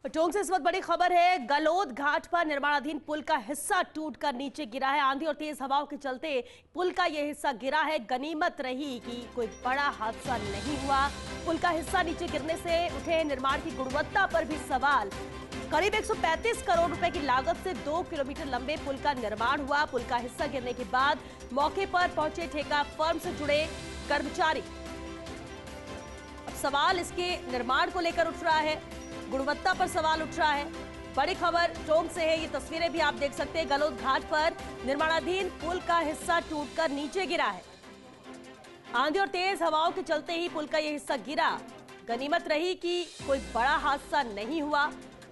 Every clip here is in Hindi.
टोंक से इस वक्त बड़ी खबर है। गलोद घाट पर निर्माणाधीन पुल का हिस्सा टूटकर नीचे गिरा है। आंधी और तेज हवाओं के चलते पुल का यह हिस्सा गिरा है। गनीमत रही कि कोई बड़ा हादसा नहीं हुआ। पुल का हिस्सा नीचे गिरने से उठे निर्माण की गुणवत्ता पर भी सवाल। करीब 135 करोड़ रुपए की लागत से 2 किलोमीटर लंबे पुल का निर्माण हुआ। पुल का हिस्सा गिरने के बाद मौके पर पहुंचे ठेका फर्म से जुड़े कर्मचारी। अब सवाल इसके निर्माण को लेकर उठ रहा है, गुणवत्ता पर सवाल उठ रहा है। बड़ी खबर टोंक से है। ये तस्वीरें भी आप देख सकते हैं। गलोद घाट पर निर्माणाधीन पुल का हिस्सा टूटकर नीचे गिरा है। आंधी और तेज हवाओं के चलते ही पुल का यह हिस्सा गिरा। गनीमत रही कि कोई बड़ा हादसा नहीं हुआ।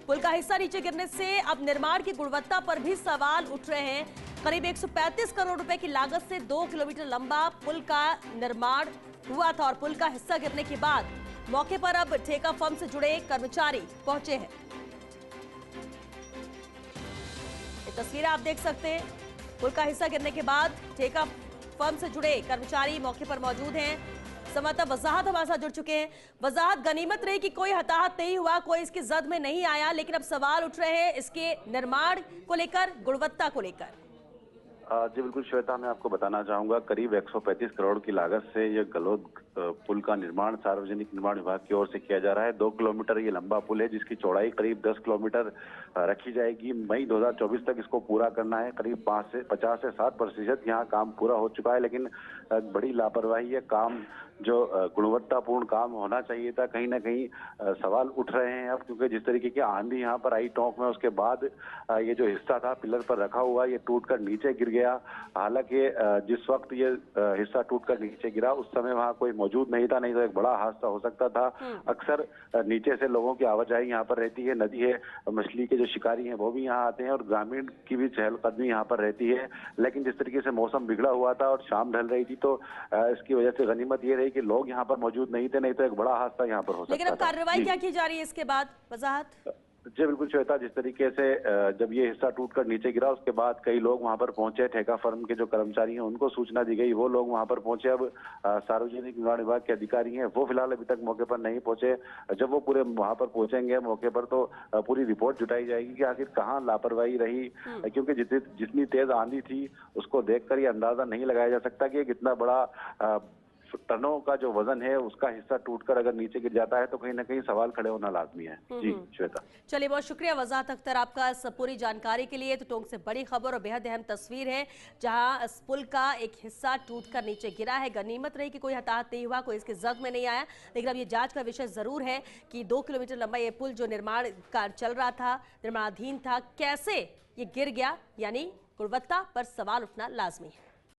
पुल का हिस्सा नीचे गिरने से अब निर्माण की गुणवत्ता पर भी सवाल उठ रहे हैं। करीब 135 करोड़ रुपए की लागत से 2 किलोमीटर लंबा पुल का निर्माण हुआ था और पुल का हिस्सा गिरने के बाद मौके पर अब ठेका फर्म से जुड़े कर्मचारी पहुंचे हैं। ये तस्वीरें आप देख सकते हैं। पुल का हिस्सा गिरने के बाद ठेका फर्म से जुड़े कर्मचारी मौके पर मौजूद हैं। संवाददाता वजाहत हमारे साथ जुड़ चुके हैं। वजाहत, गनीमत रही कि कोई हताहत नहीं हुआ, कोई इसकी जद में नहीं आया, लेकिन अब सवाल उठ रहे हैं इसके निर्माण को लेकर, गुणवत्ता को लेकर। जी बिल्कुल श्वेता, मैं आपको बताना चाहूंगा करीब 135 करोड़ की लागत से ये गलोद पुल का निर्माण सार्वजनिक निर्माण विभाग की ओर से किया जा रहा है। 2 किलोमीटर ये लंबा पुल है जिसकी चौड़ाई करीब 10 किलोमीटर रखी जाएगी। मई 2024 तक इसको पूरा करना है। करीब 50 से 60% यहाँ काम पूरा हो चुका है, लेकिन बड़ी लापरवाही है। काम जो गुणवत्तापूर्ण काम होना चाहिए था, कहीं ना कहीं सवाल उठ रहे हैं अब, क्योंकि जिस तरीके की आंधी यहाँ पर आई टोंक में, उसके बाद ये जो हिस्सा था पिलर पर रखा हुआ ये टूटकर नीचे गिर गया। हालांकि जिस वक्त ये हिस्सा टूटकर नीचे गिरा उस समय वहाँ कोई मौजूद नहीं था, नहीं तो एक बड़ा हादसा हो सकता था। अक्सर नीचे से लोगों की आवाजाही यहाँ पर रहती है। नदी है, मछली के जो शिकारी हैं वो भी यहाँ आते हैं और ग्रामीण की भी चहलकदमी यहाँ पर रहती है। लेकिन जिस तरीके से मौसम बिगड़ा हुआ था और शाम ढल रही थी, तो इसकी वजह से गनीमत ये कि लोग यहाँ पर मौजूद नहीं थे, नहीं तो एक बड़ा हादसा यहाँ पर हो सकता था। लेकिन अब कार्रवाई क्या की जा रही है इसके बाद? वजाहत। जी बिल्कुल श्वेता, जिस तरीके से जब ये हिस्सा टूटकर नीचे गिरा उसके बाद कई लोग वहां पर पहुंचे। ठेका फर्म के जो कर्मचारी हैं उनको सूचना दी गई, वो लोग वहां पर पहुंचे। अब सार्वजनिक निर्माण विभाग के अधिकारी हैं वो फिलहाल अभी तक मौके पर नहीं पहुंचे। जब वो पूरे वहां पर पहुंचेंगे मौके पर तो पूरी रिपोर्ट जुटाई जाएगी कि आखिर कहाँ लापरवाही रही, क्योंकि जितनी तेज आंधी थी उसको देखकर ये अंदाजा नहीं लगाया जा सकता कि कितना बड़ा टनों का जो वजन है उसका हिस्सा टूटकर अगर नीचे गिर जाता है तो कहीं ना कहीं सवाल खड़े होना लाजमी है। जी श्वेता। चलिए, बहुत शुक्रिया वजाहत अख्तर आपका पूरी जानकारी के लिए। तो टोंक से बड़ी खबर और बेहद अहम तस्वीर है जहां इस पुल का एक हिस्सा टूटकर नीचे गिरा है। गनीमत रही कि कोई हताहत नहीं हुआ, कोई इसके जद में नहीं आया। लेकिन अब ये जांच का विषय जरूर है कि 2 किलोमीटर लंबा ये पुल जो निर्माण कार्य चल रहा था, निर्माणाधीन था, कैसे ये गिर गया, यानी गुणवत्ता पर सवाल उठना लाजमी है।